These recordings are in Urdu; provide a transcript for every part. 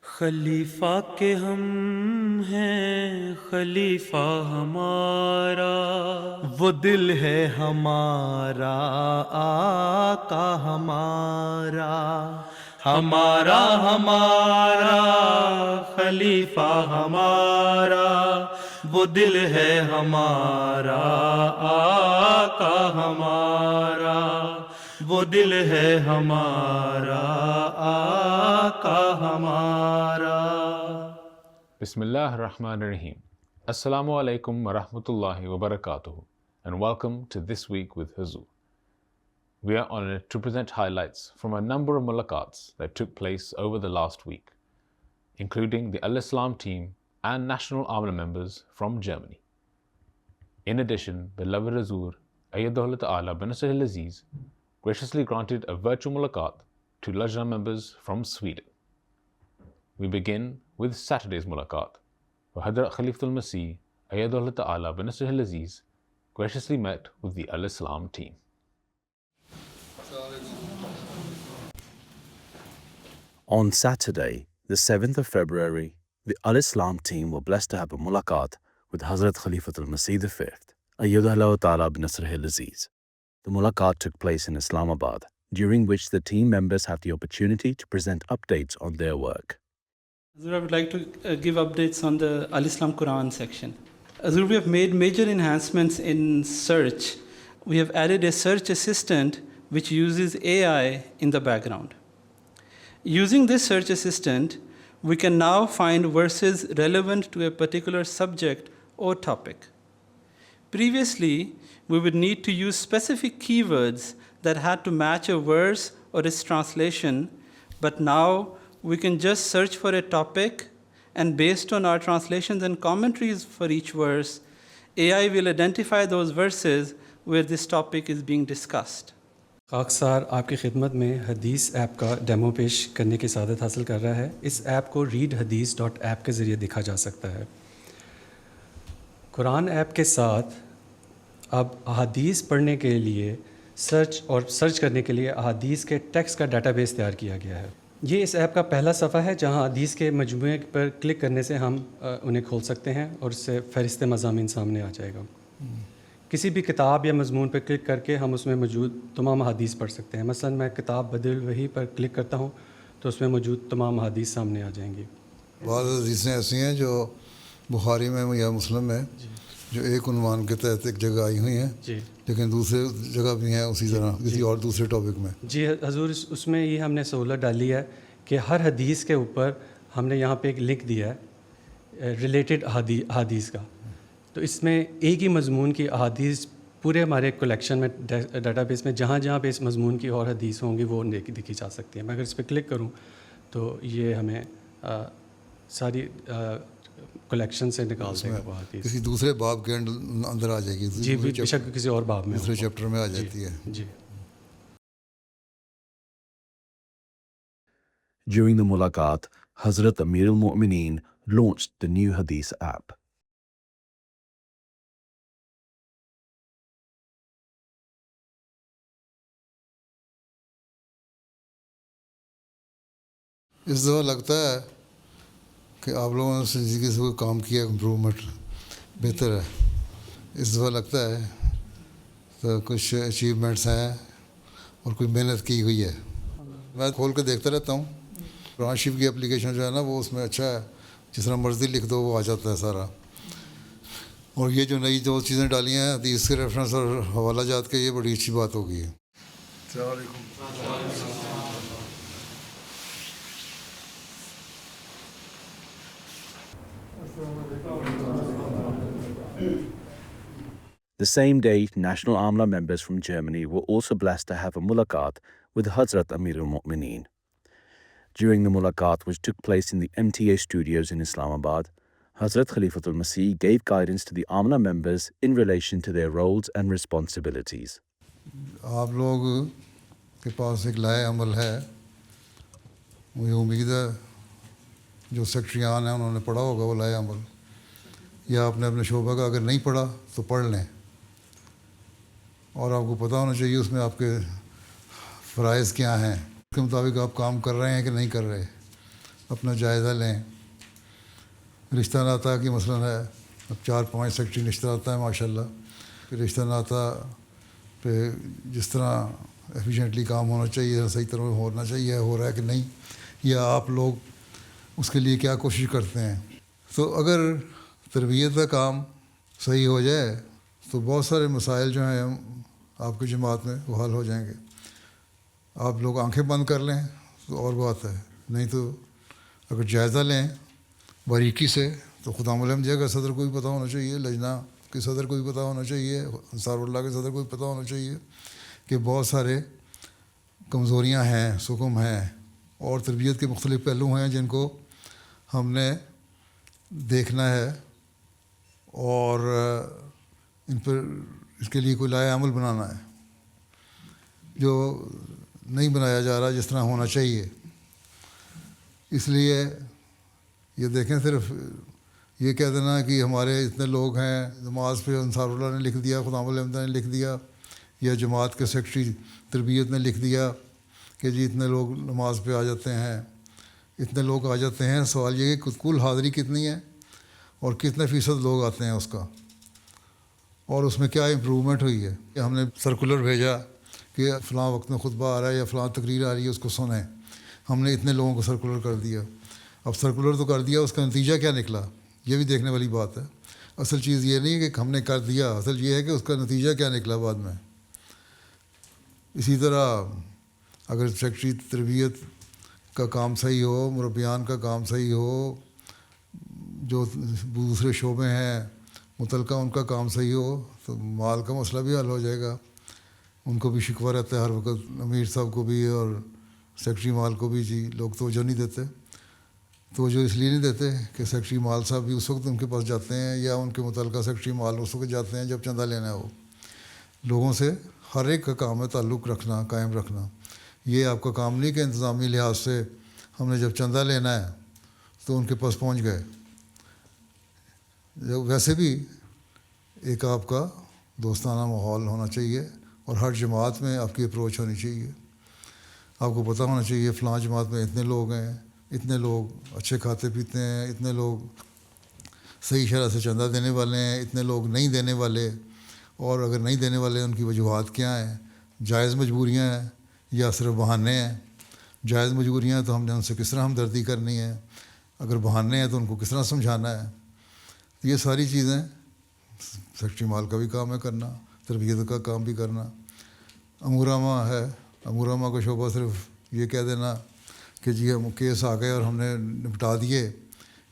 خلیفہ کے ہم ہیں خلیفہ ہمارا، وہ دل ہے ہمارا آقا ہمارا، ہمارا ہمارا خلیفہ ہمارا، وہ دل ہے ہمارا آقا ہمارا، وہ دل ہے ہمارا آقا ہمارا۔ بسم اللہ الرحمن الرحیم۔ Assalamu alaikum wa rahmatullahi wa barakatuh, and welcome to This Week with Huzu. We are honored to present highlights from a number of mulaqats that took place over the last week, including the Al-Islam team and National Amla members from Germany. In addition, beloved Hazur Ayyadahullah Ta'ala bin Nasr al-Aziz graciously granted a virtual mulaqat to Lajna members from Sweden. We begin with Saturday's mulaqat, where Hadrat Khalifatul Masih Ayyadahullah Ta'ala bin Nasr al-Aziz graciously met with the Al-Islam team. On Saturday, the 7th of February, the Al-Islam team were blessed to have a mulaqat with Hazrat Khalifatul Masih V, Ayyadahullah Ta'ala bin Nasr al-Aziz. The mulaqat took place in Islamabad, during which the team members had the opportunity to present updates on their work. Azur, I would like to give updates on the Al-Islam Quran section. Azur, we have made major enhancements in search. We have added a search assistant which uses AI in the background. Using this search assistant, we can now find verses relevant to a particular subject or topic. Previously, we would need to use specific keywords that had to match a verse or its translation, but now we can just search for a topic, and based on our translations and commentaries for each verse, AI will identify those verses where this topic is being discussed. خاکسار آپ کی خدمت میں حدیث ایپ کا ڈیمو پیش کرنے کی سعادت حاصل کر رہا ہے۔ اس ایپ کو readhadith.app کے ذریعے دیکھا جا سکتا ہے۔ قرآن ایپ کے ساتھ اب احادیث پڑھنے کے لیے سرچ کرنے کے لیے احادیث کے ٹیکسٹ کا ڈیٹا بیس تیار کیا گیا ہے۔ یہ اس ایپ کا پہلا صفحہ ہے جہاں حدیث کے مجموعے پر کلک کرنے سے ہم انہیں کھول سکتے ہیں اور اس سے فہرست مضامین سامنے آ جائے گا۔ کسی بھی کتاب یا مضمون پر کلک کر کے ہم اس میں موجود تمام احادیث پڑھ سکتے ہیں۔ مثلا میں کتاب بدل الوحی پر کلک کرتا ہوں تو اس میں موجود تمام احادیث سامنے آ جائیں گی۔ بعض حدیثیں ایسی ہیں جو بخاری میں یا مسلم میں جو ایک عنوان کے تحت ایک جگہ آئی ہوئی ہیں، لیکن دوسرے جگہ بھی ہیں اسی طرح کسی اور دوسرے ٹاپک میں۔ جی حضور، اس میں یہ ہم نے سہولت ڈالی ہے کہ ہر حدیث کے اوپر ہم نے یہاں پہ ایک لنک دیا ہے ریلیٹڈ احادیث کا، تو اس میں ایک ہی مضمون کی احادیث پورے ہمارے کلیکشن میں ڈیٹا بیس میں جہاں جہاں پہ اس مضمون کی اور حدیث ہوں گی وہ دیکھی جا سکتی ہیں۔ میں اگر اس پہ کلک کروں تو یہ ہمیں ساری کلیکشن سے نکال دے گا وہ حدیث، کسی دوسرے باب کے اندر آ جائے گی، جی بے شک کسی اور باب میں، دوسرے چیپٹر میں آ جاتی ہے۔ جی۔ During the mulaqat, Hazrat Amir al-Mu'mineen launched the new Hadith app. اس دفعہ لگتا ہے کہ آپ لوگوں نے زندگی سے کوئی کام کیا، امپرومنٹ بہتر ہے۔ اس دفعہ لگتا ہے تو کچھ اچیومنٹس ہیں اور کچھ محنت کی ہوئی ہے۔ میں کھول کے دیکھتا رہتا ہوں۔ قرآن شریف کی اپلیکیشن جو ہے نا وہ اس میں اچھا ہے، جس طرح مرضی لکھ دو وہ آ جاتا ہے سارا۔ اور یہ جو نئی جو چیزیں ڈالی ہیں حدیث کے ریفرنس اور حوالہ جات کے، یہ بڑی اچھی بات ہو گئی ہے۔ السلام علیکم۔ The same day, National Amla members from Germany were also blessed to have a mulaqat with Hazrat Amir al-Mu'mineen. During the mulaqat, which took place in the MTA studios in Islamabad, Hazrat Khalifatul Masih gave guidance to the Amla members in relation to their roles and responsibilities. آپ لوگ کے پاس ایک لائے عمل ہے، مجھے امید ہے جو سیکٹریان ہیں انہوں نے پڑھا ہوگا وہ لائے عمل، یا آپ نے اپنے شعبہ کا اگر نہیں پڑھا تو پڑھ لیں، اور آپ کو پتہ ہونا چاہیے اس میں آپ کے فرائض کیا ہیں، اس کے مطابق آپ کام کر رہے ہیں کہ نہیں کر رہے۔ اپنا جائزہ لیں. رشتہ ناتا کی مثلاً ہے، اب 4-5 سیکٹری رشتہ ناتا ہے ماشاء اللہ. پھر رشتہ ناتا پہ جس طرح ایفیشینٹلی کام ہونا چاہیے، صحیح طرح ہونا چاہیے، ہو رہا ہے کہ نہیں، یا آپ لوگ اس کے لیے کیا کوشش کرتے ہیں. تو اگر تربیت کا کام صحیح ہو جائے تو بہت سارے مسائل جو ہیں آپ کی جماعت میں وہ حل ہو جائیں گے. آپ لوگ آنکھیں بند کر لیں تو اور بات ہے، نہیں تو اگر جائزہ لیں باریکی سے تو خدا ملمجے کا صدر کو بھی پتہ ہونا چاہیے، لجنہ کے صدر کو بھی پتہ ہونا چاہیے، انصار اللہ کے صدر کو بھی پتہ ہونا چاہیے کہ بہت سارے کمزوریاں ہیں، سکم ہیں اور تربیت کے مختلف پہلو ہیں جن کو ہم نے دیکھنا ہے اور ان پر اس کے لیے کوئی لائحہ عمل بنانا ہے جو نہیں بنایا جا رہا جس طرح ہونا چاہیے. اس لیے یہ دیکھیں، صرف یہ کہہ دینا کہ ہمارے اتنے لوگ ہیں، نماز پہ انصار اللہ نے لکھ دیا، خدا الحمد نے لکھ دیا، یا جماعت کے سیکرٹری تربیت نے لکھ دیا کہ جی اتنے لوگ نماز پہ آ جاتے ہیں، اتنے لوگ آ جاتے ہیں. سوال یہ کہ کل حاضری کتنی ہے اور کتنے فیصد لوگ آتے ہیں اس کا، اور اس میں کیا امپرومنٹ ہوئی ہے. کہ ہم نے سرکولر بھیجا کہ فلاں وقت میں خطبہ آ رہا ہے یا فلاں تقریر آ رہی ہے، اس کو سنیں. ہم نے اتنے لوگوں کو سرکولر کر دیا. اب سرکولر تو کر دیا، اس کا نتیجہ کیا نکلا یہ بھی دیکھنے والی بات ہے. اصل چیز یہ نہیں ہے کہ ہم نے کر دیا، اصل یہ ہے کہ اس کا نتیجہ کیا نکلا بعد میں. اسی طرح اگر سیکرٹری تربیت کا کام صحیح ہو، مربیان کا کام صحیح ہو، جو دوسرے شعبے ہیں متعلقہ ان کا کام صحیح ہو تو مال کا مسئلہ بھی حل ہو جائے گا. ان کو بھی شکوہ رہتا ہے ہر وقت، امیر صاحب کو بھی اور سیکرٹری مال کو بھی. جی لوگ توجہ نہیں دیتے، توجہ اس لیے نہیں دیتے کہ سیکرٹری مال صاحب بھی اس وقت ان کے پاس جاتے ہیں یا ان کے متعلقہ سیکرٹری مال اس وقت جاتے ہیں جب چندہ لینا ہو. لوگوں سے ہر ایک کا کام ہے تعلق رکھنا، قائم رکھنا. یہ آپ کا کام نہیں کہ انتظامی لحاظ سے ہم نے جب چندہ لینا ہے تو ان کے پاس پہنچ گئے. ویسے بھی ایک آپ کا دوستانہ ماحول ہونا چاہیے اور ہر جماعت میں آپ کی اپروچ ہونی چاہیے. آپ کو پتہ ہونا چاہیے فلاں جماعت میں اتنے لوگ ہیں، اتنے لوگ اچھے کھاتے پیتے ہیں، اتنے لوگ صحیح شرح سے چندہ دینے والے ہیں، اتنے لوگ نہیں دینے والے، اور اگر نہیں دینے والے ان کی وجوہات کیا ہیں، جائز مجبوریاں ہیں یا صرف بہانے ہیں. جائز مجبوریاں ہیں تو ہم نے ان سے کس طرح ہمدردی کرنی ہے، اگر بہانے ہیں تو ان کو کس طرح سمجھانا ہے. یہ ساری چیزیں سیکرٹری مال کا بھی کام ہے کرنا، تربیت کا کام بھی کرنا. امورامہ ہے، امورامہ کا شعبہ صرف یہ کہہ دینا کہ جی ہم کیس آ گئے اور ہم نے نپٹا دیے،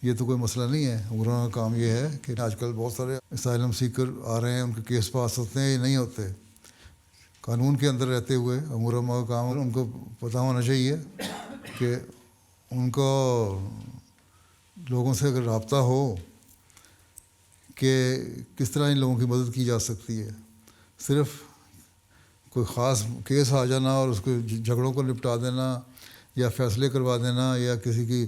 یہ تو کوئی مسئلہ نہیں ہے. امورامہ کا کام یہ ہے کہ آج کل بہت سارے اسائلم سیکر آ رہے ہیں، ان کے کیس پاس ہوتے ہیں یا نہیں ہوتے. قانون کے اندر رہتے ہوئے امورامہ کا کام ان کو پتہ ہونا چاہیے کہ ان کو لوگوں سے اگر رابطہ ہو کہ کس طرح ان لوگوں کی مدد کی جا سکتی ہے. صرف کوئی خاص کیس آ جانا اور اس کو جھگڑوں کو نپٹا دینا یا فیصلے کروا دینا یا کسی کی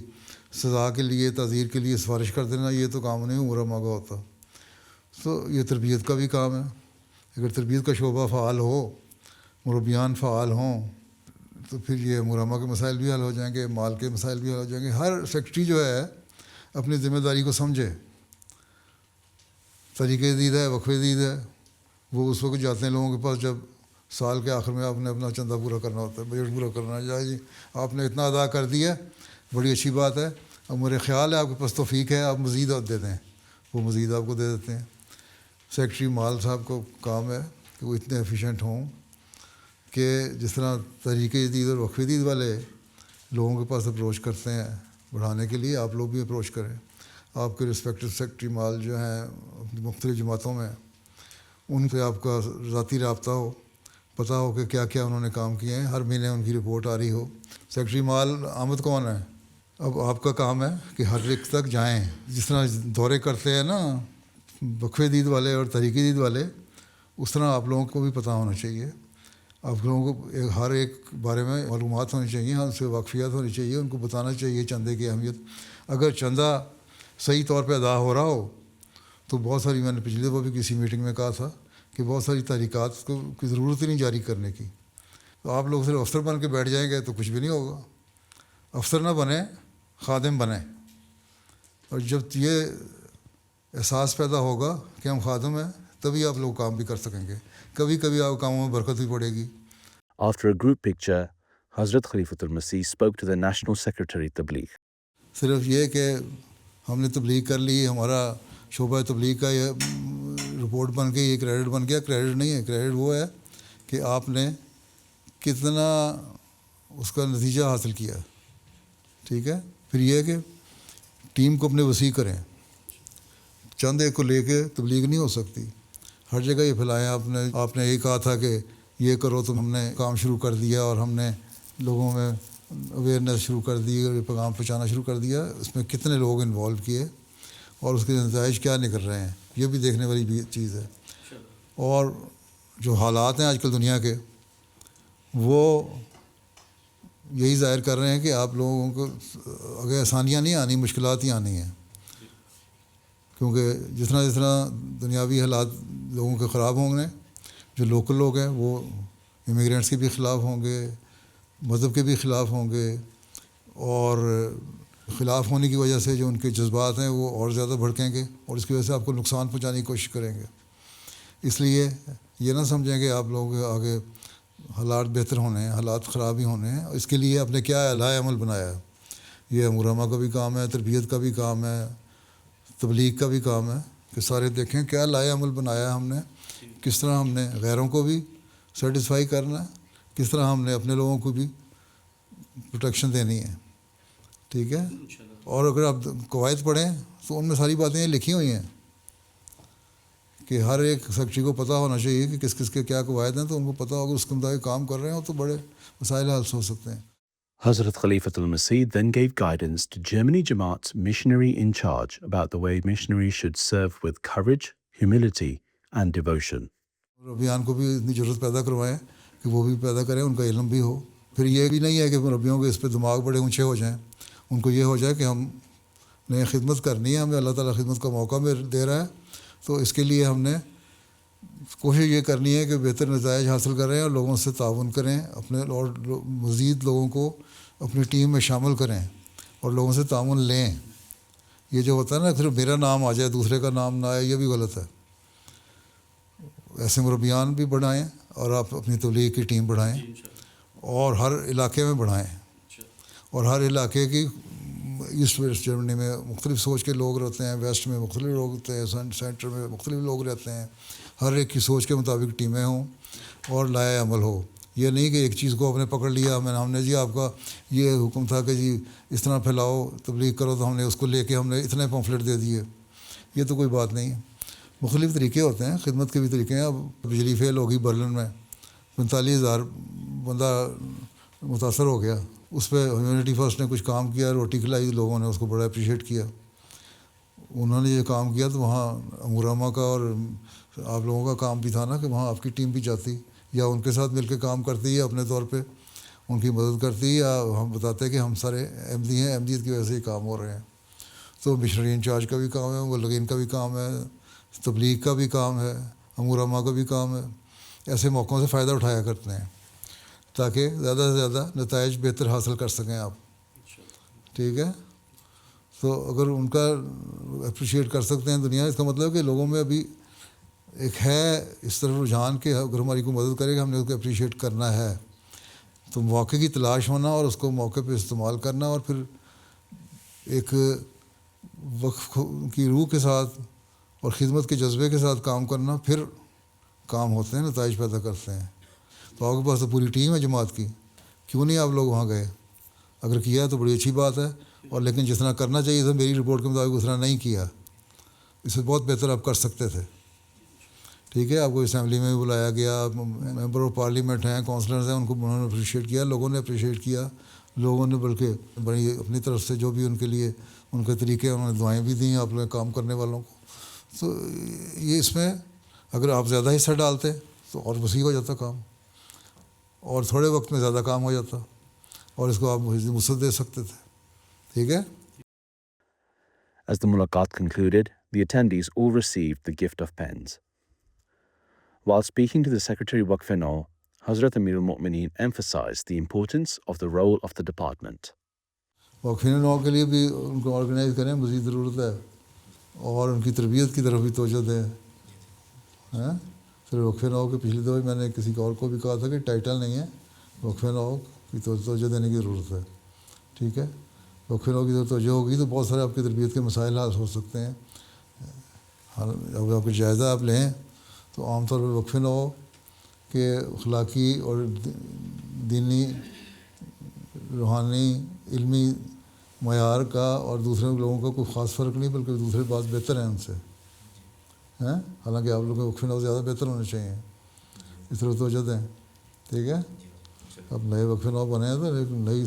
سزا کے لیے تعزیر کے لیے سفارش کر دینا، یہ تو کام نہیں امورامہ کا ہوتا. تو یہ تربیت کا بھی کام ہے. اگر تربیت کا شعبہ فعال ہو، مربیان فعال ہوں، تو پھر یہ امورامہ کے مسائل بھی حل ہو جائیں گے، مال کے مسائل بھی حل ہو جائیں گے. ہر سیکرٹری جو ہے اپنی ذمہ داری کو سمجھے. طریقۂ دید ہے، وقفِ دید ہے، وہ اس وقت جاتے ہیں لوگوں کے پاس جب سال کے آخر میں آپ نے اپنا چندہ پورا کرنا ہوتا ہے، بجٹ پورا کرنا ہے. جی آپ نے اتنا ادا کر دیا، بڑی اچھی بات ہے، اب میرے خیال ہے آپ کے پاس توفیق ہے، آپ مزید دے دیں. وہ مزید آپ کو دے دیتے ہیں. سیکرٹری مال صاحب کو کام ہے کہ وہ اتنے ایفیشینٹ ہوں کہ جس طرح طریقۂ جدید اور وقفِ جدید والے لوگوں کے پاس اپروچ کرتے ہیں بڑھانے کے لیے، آپ لوگ بھی اپروچ کریں. آپ کے رسپیکٹو سیکرٹری مال جو ہیں مختلف جماعتوں میں، ان سے آپ کا ذاتی رابطہ ہو، پتہ ہو کہ کیا کیا انہوں نے کام کیے ہیں، ہر مہینے ان کی رپورٹ آ رہی ہو. سیکرٹری مال آمد کون ہے؟ اب آپ کا کام ہے کہ ہر ایک تک جائیں. جس طرح دورے کرتے ہیں نا وقفِ دید والے اور طریقۂ دید والے، اس طرح آپ لوگوں کو بھی پتہ ہونا چاہیے. آپ لوگوں کو ہر ایک بارے میں معلومات ہونی چاہیے، ان سے واقفیت ہونی چاہیے. ان کو بتانا چاہیے چندے کی اہمیت. اگر چندہ صحیح طور پہ ادا ہو رہا ہو تو بہت ساری، میں نے پچھلے دفعہ بھی کسی میٹنگ میں کہا تھا کہ بہت ساری تحریکات کو کی ضرورت ہی نہیں جاری کرنے کی. تو آپ لوگ صرف افسر بن کے بیٹھ جائیں گے تو کچھ بھی نہیں ہوگا. افسر نہ بنیں، خادم بنیں. اور جب یہ احساس پیدا ہوگا کہ ہم خادم ہیں تبھی آپ لوگ کام بھی کر سکیں گے. کبھی کبھی آپ کاموں میں برکت بھی پڑے گی. After a group picture, Hazrat Khalifatul Masih spoke to the National Secretary Tabligh. صرف یہ کہ ہم نے تبلیغ کر لی, ہمارا شعبہ تبلیغ کا یہ رپورٹ بن گئی, یہ کریڈٹ بن گیا. کریڈٹ نہیں ہے. کریڈٹ وہ ہے کہ آپ نے کتنا اس کا نتیجہ حاصل کیا. ٹھیک ہے. پھر یہ کہ ٹیم کو اپنے وسیع کریں. چند ایک کو لے کے تبلیغ نہیں ہو سکتی. ہر جگہ یہ پھیلائیں. آپ نے یہ کہا تھا کہ یہ کرو تو ہم نے کام شروع کر دیا اور ہم نے لوگوں میں اویئرنیس شروع کر دی اور یہ پیغام پہنچانا شروع کر دیا. اس میں کتنے لوگ انوالو کیے اور اس کے نتائج کیا نکل رہے ہیں, یہ بھی دیکھنے والی بھی چیز ہے. اور جو حالات ہیں آج کل دنیا کے, وہ یہی ظاہر کر رہے ہیں کہ آپ لوگوں کو اگر آسانیاں نہیں آنی, مشکلات ہی آنی ہیں. کیونکہ جتنا دنیاوی حالات لوگوں کے خراب ہوں گے, جو لوکل لوگ ہیں وہ امیگرینٹس کے بھی خلاف ہوں گے, مذہب کے بھی خلاف ہوں گے, اور خلاف ہونے کی وجہ سے جو ان کے جذبات ہیں وہ اور زیادہ بھڑکیں گے اور اس کی وجہ سے آپ کو نقصان پہنچانے کی کوشش کریں گے. اس لیے یہ نہ سمجھیں کہ آپ لوگوں کے آگے حالات بہتر ہونے ہیں, حالات خراب ہی ہونے ہیں. اس کے لیے آپ نے کیا اعلی عمل بنایا ہے. یہ امورامہ کا بھی کام ہے, تربیت کا بھی کام ہے, تبلیغ کا بھی کام ہے کہ سارے دیکھیں کیا لائے عمل بنایا ہے ہم نے, کس طرح ہم نے غیروں کو بھی سیٹسفائی کرنا ہے, کس طرح ہم نے اپنے لوگوں کو بھی پروٹیکشن دینی ہے. ٹھیک ہے. اور اگر آپ قواعد پڑھیں تو ان میں ساری باتیں لکھی ہوئی ہیں کہ ہر ایک سیکٹری کو پتہ ہونا چاہیے کہ کس کس کے کیا قواعد ہیں, تو ان کو پتہ ہوگا اس کے مطابق کام کر رہے ہوں تو بڑے مسائل حل ہو سکتے ہیں. Hazrat Khalifatul Masih then gave guidance to Germany Jamaat's missionary in charge about the way missionaries should serve with courage, humility and devotion. مربیان کو بھی اتنی ضرورت پیدا کروائیں کہ وہ بھی پیدا کریں, ان کا علم بھی ہو. پھر یہ بھی نہیں ہے کہ مربیوں کے اس پہ دماغ بڑے اونچے ہو جائیں. ان کو یہ ہو جائے کہ ہم نے خدمت کرنی ہے, ہمیں اللہ تعالیٰ خدمت کا موقع دے رہا ہے, تو اس کے لیے ہم نے کوشش یہ کرنی ہے کہ بہتر نتائج حاصل کریں اور لوگوں سے تعاون کریں, اپنے اور مزید لوگوں کو اپنی ٹیم میں شامل کریں اور لوگوں سے تعاون لیں. یہ جو ہوتا ہے نا صرف میرا نام آ جائے دوسرے کا نام نہ آئے, یہ بھی غلط ہے. ایسے مربیان بھی بڑھائیں اور آپ اپنی تبلیغ کی ٹیم بڑھائیں اور ہر علاقے میں بڑھائیں. اور ہر علاقے کی ایسٹ ویسٹ جرمنی میں مختلف سوچ کے لوگ رہتے ہیں, ویسٹ میں مختلف لوگ ہوتے ہیں, سینٹر میں مختلف لوگ رہتے ہیں. ہر ایک کی سوچ کے مطابق ٹیمیں ہوں اور لائے عمل ہو. یہ نہیں کہ ایک چیز کو آپ نے پکڑ لیا, ہم نے جی آپ کا یہ حکم تھا کہ جی اس طرح پھیلاؤ تبلیغ کرو, تو ہم نے اس کو لے کے ہم نے اتنے پمفلٹ دے دیے. یہ تو کوئی بات نہیں ہے. مختلف طریقے ہوتے ہیں, خدمت کے بھی طریقے ہیں. اب بجلی فیل ہوگی برلن میں, 45,000 بندہ متاثر ہو گیا. اس پہ ہیومینٹی فرسٹ نے کچھ کام کیا, روٹی کھلائی, لوگوں نے اس کو بڑا اپریشیٹ کیا. انہوں نے یہ کام کیا تو وہاں امورامہ کا اور آپ لوگوں کا کام بھی تھا نا کہ وہاں آپ کی ٹیم بھی جاتی یا ان کے ساتھ مل کے کام کرتی ہے, اپنے طور پہ ان کی مدد کرتی, یا ہم بتاتے ہیں کہ ہم سارے احمدی ہیں, احمدیت کی وجہ سے یہ کام ہو رہے ہیں. تو مشنری انچارج کا بھی کام ہے, مبلغین کا بھی کام ہے, تبلیغ کا بھی کام ہے, امورامہ کا بھی کام ہے. ایسے موقعوں سے فائدہ اٹھایا کرتے ہیں تاکہ زیادہ سے زیادہ نتائج بہتر حاصل کر سکیں آپ. ٹھیک ہے. تو اگر ان کا اپریشیٹ کر سکتے ہیں دنیا, اس کا مطلب کہ لوگوں میں ابھی ایک ہے اس طرح رجحان کہ اگر ہماری کو مدد کرے گا ہم نے اس کو اپریشیٹ کرنا ہے. تو موقع کی تلاش ہونا اور اس کو موقع پہ استعمال کرنا اور پھر ایک وقف کی روح کے ساتھ اور خدمت کے جذبے کے ساتھ کام کرنا, پھر کام ہوتے ہیں, نتائج پیدا کرتے ہیں. تو آپ کے پاس تو پوری ٹیم ہے جماعت کی, کیوں نہیں آپ لوگ وہاں گئے؟ اگر کیا تو بڑی اچھی بات ہے, اور لیکن جس طرح کرنا چاہیے تھا میری رپورٹ کے مطابق اس طرح نہیں کیا. اس سے بہت بہتر آپ کر سکتے تھے. ٹھیک ہے. آپ کو اسمبلی میں بھی بلایا گیا, ممبر آف پارلیمنٹ ہیں, کونسلرز ہیں, ان کو انہوں نے اپریشیٹ کیا, لوگوں نے اپریشیٹ کیا, لوگوں نے بلکہ بڑی اپنی طرف سے جو بھی ان کے لیے ان کے طریقے انہوں نے دعائیں بھی دیں آپ لوگ کام کرنے والوں کو. تو یہ اس میں اگر آپ زیادہ حصہ ڈالتے تو اور وسیع ہو جاتا کام, اور تھوڑے وقت میں زیادہ کام ہو جاتا, اور اس کو آپ وسعت دے سکتے تھے. ٹھیک ہے. As the mulaqat concluded, the attendees all received the gift of pens. While speaking to the Secretary Waqf-e-Nau, Hazrat Amir al-Mu'mineen emphasized the importance of the role of the department. وقفین نو کے لیے بھی ان کو آرگنائز کریں، مزید ضرورت ہے، اور ان کی تربیت کی طرف بھی توجہ دیں. صرف وقف نو کے پچھلی دفعہ میں نے کسی اور کو بھی کہا تھا کہ ٹائٹل نہیں ہے، وقف نو کی توجہ دینے کی ضرورت ہے. ٹھیک ہے، وقف نو کی توجہ ہوگی تو بہت سارے آپ کی تربیت کے مسائل حل ہو سکتے ہیں. اگر آپ کو جائزہ آپ لیں تو عام طور پر وقف نو کہ اخلاقی اور دینی روحانی علمی معیار کا اور دوسرے لوگوں کا کوئی خاص فرق نہیں، بلکہ دوسرے بات بہتر ہیں ان سے. حالانکہ آپ لوگوں کے وقف نو زیادہ بہتر ہونے چاہیے، اس طرح توجہ دیں. ٹھیک ہے، اب نئے وقف نو بنے ہیں تو ایک نئی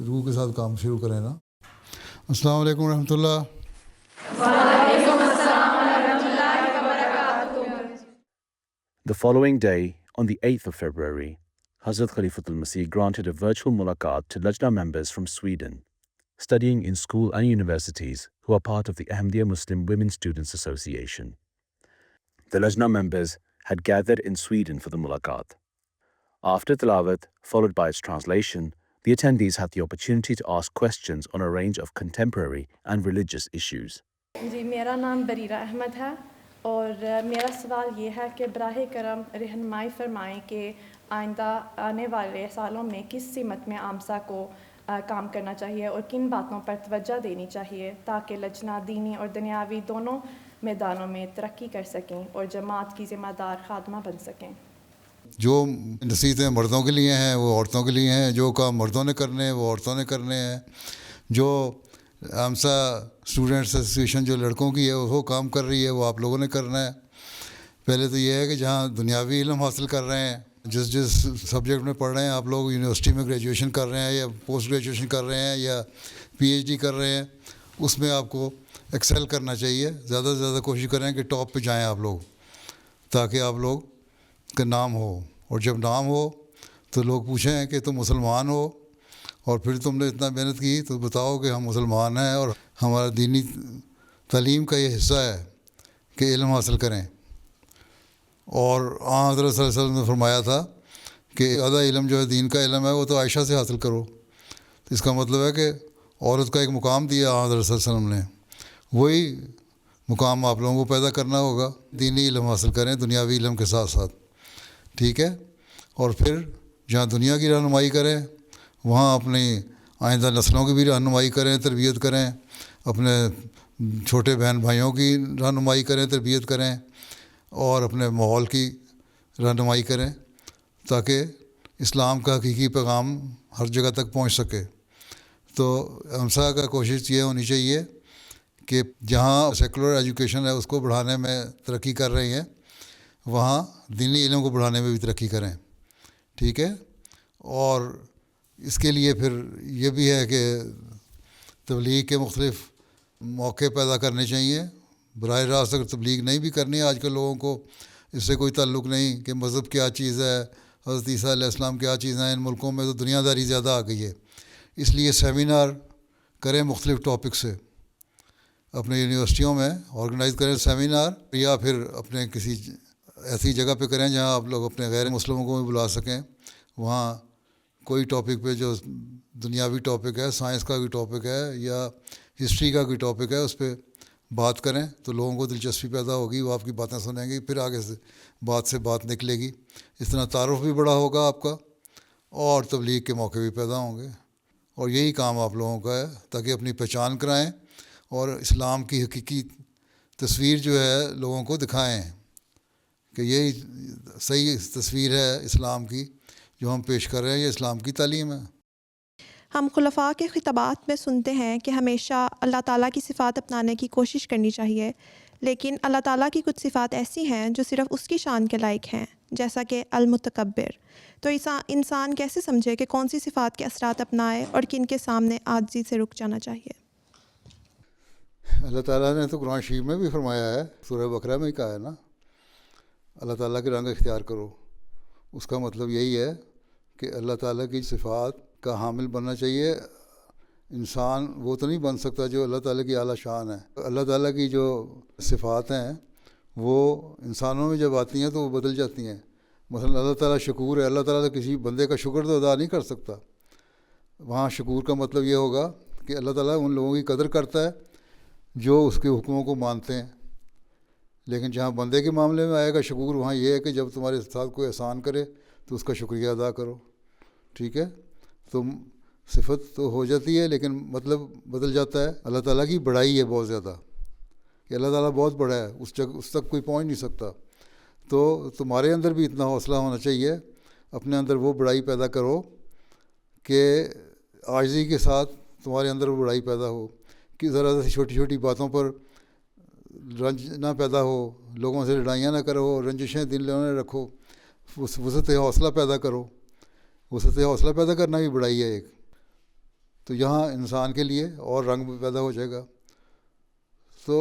روح کے ساتھ کام شروع کریں نا. السلام علیکم ورحمۃ اللہ. The following day, on the 8th of February, Hazrat Khalifatul Masih granted a virtual mulaqat to Lajna members from Sweden, studying in school and universities who are part of the Ahmadiyya Muslim Women Students Association. The Lajna members had gathered in Sweden for the mulaqat. After tilawat, followed by its translation, the attendees had the opportunity to ask questions on a range of contemporary and religious issues. جی میرا نام بریرہ احمد ہے، اور میرا سوال یہ ہے کہ براہ کرم رہنمائی فرمائیں کہ آئندہ آنے والے سالوں میں کس سمت میں آمسا کو کام کرنا چاہیے اور کن باتوں پر توجہ دینی چاہیے تاکہ لجنہ دینی اور دنیاوی دونوں میدانوں میں ترقی کر سکیں اور جماعت کی ذمہ دار خادمہ بن سکیں. جو نصیحتیں مردوں کے لیے ہیں وہ عورتوں کے لیے ہیں، جو کام مردوں نے کرنے ہیں وہ عورتوں نے کرنے ہیں. جو آمسا اسٹوڈنٹس ایسوسیشن جو لڑکوں کی ہے وہ کام کر رہی ہے وہ آپ لوگوں نے کرنا ہے. پہلے تو یہ ہے کہ جہاں دنیاوی علم حاصل کر رہے ہیں، جس سبجیکٹ میں پڑھ رہے ہیں، آپ لوگ یونیورسٹی میں گریجویشن کر رہے ہیں یا پوسٹ گریجویشن کر رہے ہیں یا پی ایچ ڈی کر رہے ہیں، اس میں آپ کو ایکسیل کرنا چاہیے. زیادہ سے زیادہ کوشش کریں کہ ٹاپ پہ جائیں آپ لوگ، تاکہ آپ لوگ کا نام ہو. اور جب نام ہو تو لوگ پوچھیں کہ تم مسلمان ہو، اور پھر تم نے اتنا محنت کی تو بتاؤ کہ ہم مسلمان ہیں اور ہمارا دینی تعلیم کا یہ حصہ ہے کہ علم حاصل کریں. اور حضرت صلی اللہ علیہ وسلم نے فرمایا تھا کہ آدھا علم جو ہے دین کا علم ہے وہ تو عائشہ سے حاصل کرو. تو اس کا مطلب ہے کہ عورت کا ایک مقام دیا حضرت صلی اللہ علیہ وسلم نے، وہی مقام آپ لوگوں کو پیدا کرنا ہوگا. دینی علم حاصل کریں دنیاوی علم کے ساتھ ساتھ. ٹھیک ہے، اور پھر جہاں دنیا کی رہنمائی کریں وہاں اپنی آئندہ نسلوں کی بھی رہنمائی کریں، تربیت کریں، اپنے چھوٹے بہن بھائیوں کی رہنمائی کریں، تربیت کریں، اور اپنے ماحول کی رہنمائی کریں تاکہ اسلام کا حقیقی پیغام ہر جگہ تک پہنچ سکے. تو ہمسا کا کوشش یہ ہونی چاہیے کہ جہاں سیکولر ایجوکیشن ہے اس کو بڑھانے میں ترقی کر رہی ہیں، وہاں دینی علم کو بڑھانے میں بھی ترقی کریں. ٹھیک ہے، اور اس کے لیے پھر یہ بھی ہے کہ تبلیغ کے مختلف موقع پیدا کرنے چاہیے. براہ راست اگر تبلیغ نہیں بھی کرنی ہے، آج کل لوگوں کو اس سے کوئی تعلق نہیں کہ مذہب کیا چیز ہے، حضرت عیسیٰ علیہ السلام کیا چیز ہیں. ان ملکوں میں تو دنیا داری زیادہ آ گئی ہے، اس لیے سیمینار کریں مختلف ٹاپک سے. اپنے یونیورسٹیوں میں آرگنائز کریں سیمینار، یا پھر اپنے کسی ایسی جگہ پہ کریں جہاں آپ لوگ اپنے غیر مسلموں کو بھی بلا سکیں. وہاں کوئی ٹاپک پہ جو دنیاوی ٹاپک ہے، سائنس کا کوئی ٹاپک ہے یا ہسٹری کا کوئی ٹاپک ہے، اس پہ بات کریں تو لوگوں کو دلچسپی پیدا ہوگی، وہ آپ کی باتیں سنیں گی، پھر آگے سے بات نکلے گی. اس طرح تعارف بھی بڑا ہوگا آپ کا اور تبلیغ کے موقع بھی پیدا ہوں گے. اور یہی کام آپ لوگوں کا ہے تاکہ اپنی پہچان کرائیں اور اسلام کی حقیقی تصویر جو ہے لوگوں کو دکھائیں کہ یہی صحیح تصویر ہے اسلام کی جو ہم پیش کر رہے ہیں، یہ اسلام کی تعلیم ہے. ہم خلفاء کے خطابات میں سنتے ہیں کہ ہمیشہ اللہ تعالیٰ کی صفات اپنانے کی کوشش کرنی چاہیے، لیکن اللہ تعالیٰ کی کچھ صفات ایسی ہیں جو صرف اس کی شان کے لائق ہیں، جیسا کہ المتکبر. تو انسان کیسے سمجھے کہ کون سی صفات کے اثرات اپنائے اور کن کے سامنے عاجزی سے رک جانا چاہیے؟ اللہ تعالیٰ نے تو قرآن شریف میں بھی فرمایا ہے، سورہ بقرہ میں ہی کہا ہے نا، اللہ تعالیٰ کے رنگ اختیار کرو. اس کا مطلب یہی ہے کہ اللہ تعالیٰ کی صفات کا حامل بننا چاہیے. انسان وہ تو نہیں بن سکتا جو اللہ تعالیٰ کی اعلیٰ شان ہے. اللہ تعالیٰ کی جو صفات ہیں وہ انسانوں میں جب آتی ہیں تو وہ بدل جاتی ہیں. مثلا اللہ تعالیٰ شکور ہے، اللہ تعالیٰ کسی بندے کا شکر تو ادا نہیں کر سکتا. وہاں شکور کا مطلب یہ ہوگا کہ اللہ تعالیٰ ان لوگوں کی قدر کرتا ہے جو اس کے حکموں کو مانتے ہیں، لیکن جہاں بندے کے معاملے میں آئے گا شکور، وہاں یہ ہے کہ جب تمہارے ساتھ کوئی احسان کرے تو اس کا شکریہ ادا کرو. ٹھیک ہے، تو صفت تو ہو جاتی ہے لیکن مطلب بدل جاتا ہے. اللہ تعالیٰ کی بڑائی ہے بہت زیادہ، کہ اللہ تعالیٰ بہت بڑا ہے، اس تک کوئی پہنچ نہیں سکتا. تو تمہارے اندر بھی اتنا حوصلہ ہونا چاہیے، اپنے اندر وہ بڑائی پیدا کرو کہ عاجزی کے ساتھ تمہارے اندر وہ بڑائی پیدا ہو، کہ ذرا سی چھوٹی چھوٹی باتوں پر رنج نہ پیدا ہو، لوگوں سے لڑائیاں نہ کرو، رنجشیں دل میں رکھو، وسعت حوصلہ پیدا کرو. وسعت حوصلہ پیدا کرنا بھی بڑائی ہے ایک. تو یہاں انسان کے لیے اور رنگ پیدا ہو جائے گا. تو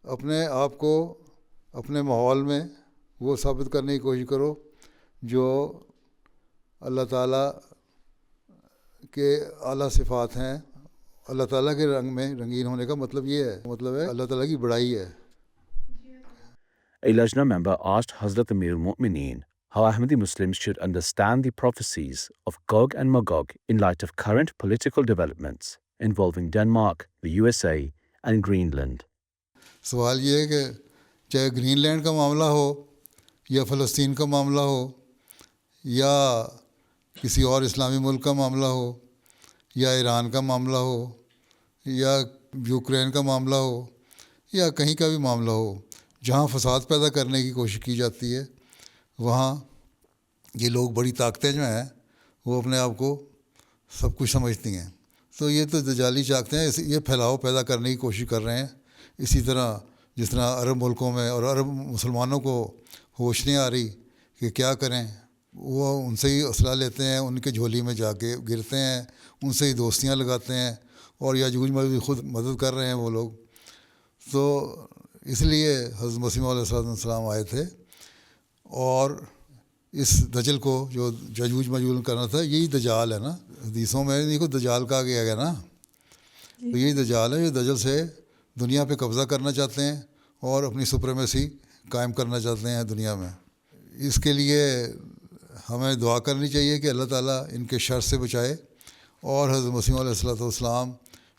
اپنے آپ کو اپنے ماحول میں وہ ثابت کرنے کی کوشش کرو جو اللہ تعالیٰ کے اعلیٰ صفات ہیں. اللہ تعالیٰ کے رنگ میں رنگین ہونے کا مطلب یہ ہے، مطلب ہے اللہ تعالیٰ کی بڑائی ہے. A Lajna member asked Hazrat Amir al-Mu'mineen how Ahmadi Muslims should understand the prophecies of Gog and Magog in light of current political developments involving Denmark, the USA and Greenland. سوال یہ ہے کہ چاہے گرین لینڈ کا معاملہ ہو یا فلسطین کا معاملہ ہو یا کسی اور اسلامی ملک کا معاملہ ہو یا ایران کا معاملہ ہو یا یوکرین کا معاملہ ہو یا کہیں کا بھی معاملہ ہو، جہاں فساد پیدا کرنے کی کوشش کی جاتی ہے وہاں یہ لوگ بڑی طاقتیں جو ہیں وہ اپنے آپ کو سب کچھ سمجھتی ہیں. تو یہ تو دجالی طاقتیں ہیں، یہ پھیلاؤ پیدا کرنے کی کوشش کر رہے ہیں. اسی طرح جس طرح عرب ملکوں میں اور عرب مسلمانوں کو ہوش نہیں آ رہی کہ کیا کریں، وہ ان سے ہی اسلحہ لیتے ہیں، ان کے جھولی میں جا کے گرتے ہیں، ان سے ہی دوستیاں لگاتے ہیں، اور یاجوج ماجوج خود مدد کر رہے ہیں وہ لوگ. تو اس لیے حضرت مسیح علیہ السلام آئے تھے اور اس دجل کو جو یاجوج ماجوج کرنا تھا، یہی دجال ہے نا. حدیثوں میں ان کو دجال کہا گیا ہے نا. تو یہی دجال ہے، یہ دجل سے دنیا پہ قبضہ کرنا چاہتے ہیں اور اپنی سپریمیسی قائم کرنا چاہتے ہیں دنیا میں. اس کے لیے ہمیں دعا کرنی چاہیے کہ اللہ تعالیٰ ان کے شر سے بچائے اور حضرت مسیح علیہ السلام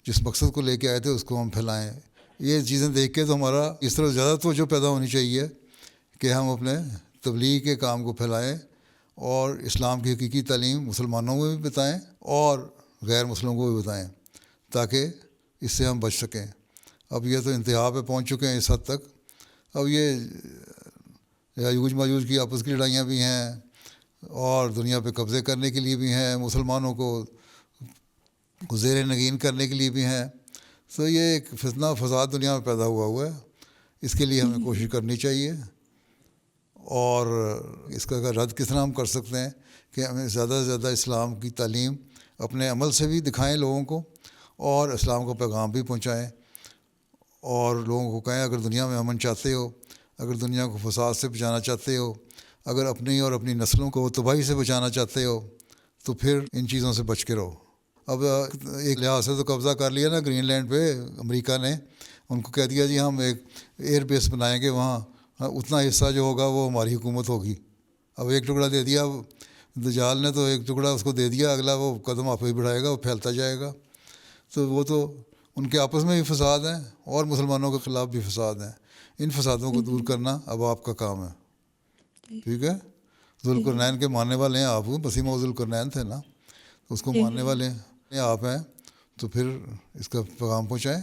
جس مقصد کو لے کے آئے تھے اس کو ہم پھیلائیں. یہ چیزیں دیکھ کے تو ہمارا اس طرح زیادہ توجہ پیدا ہونی چاہیے کہ ہم اپنے تبلیغ کے کام کو پھیلائیں اور اسلام کی حقیقی تعلیم مسلمانوں کو بھی بتائیں اور غیر مسلموں کو بھی بتائیں تاکہ اس سے ہم بچ سکیں. اب یہ تو انتہا پہ پہنچ چکے ہیں اس حد تک. اب یہ یاجوج ماجوج کی آپس کی لڑائیاں بھی ہیں اور دنیا پہ قبضے کرنے کے لیے بھی ہیں، مسلمانوں کو زیر نگین کرنے کے لیے بھی ہیں. تو یہ ایک فتنہ فساد دنیا میں پیدا ہوا ہے. اس کے لیے ہمیں کوشش کرنی چاہیے. اور اس کا رد کس طرح ہم کر سکتے ہیں کہ ہمیں زیادہ سے زیادہ اسلام کی تعلیم اپنے عمل سے بھی دکھائیں لوگوں کو اور اسلام کا پیغام بھی پہنچائیں اور لوگوں کو کہیں اگر دنیا میں امن چاہتے ہو، اگر دنیا کو فساد سے بچانا چاہتے ہو، اگر اپنی اور اپنی نسلوں کو تباہی سے بچانا چاہتے ہو تو پھر ان چیزوں سے بچ کے رہو. اب ایک لحاظ سے تو قبضہ کر لیا نا گرین لینڈ پہ امریکہ نے، ان کو کہہ دیا جی ہم ایک ایئر بیس بنائیں گے وہاں، اتنا حصہ جو ہوگا وہ ہماری حکومت ہوگی. اب ایک ٹکڑا دے دیا دجال نے، تو ایک ٹکڑا اس کو دے دیا، اگلا وہ قدم آپ ہی بڑھائے گا، وہ پھیلتا جائے گا. تو وہ تو ان کے آپس میں بھی فساد ہیں اور مسلمانوں کے خلاف بھی فساد ہیں. ان فسادوں کو دور کرنا اب آپ کا کام ہے. ٹھیک ہے، ذوالقرنین کے ماننے والے ہیں آپ، مسیح موعود ذوالقرنین تھے نا، تو اس کو ماننے والے آپ ہیں، تو پھر اس کا پیغام پہنچائیں.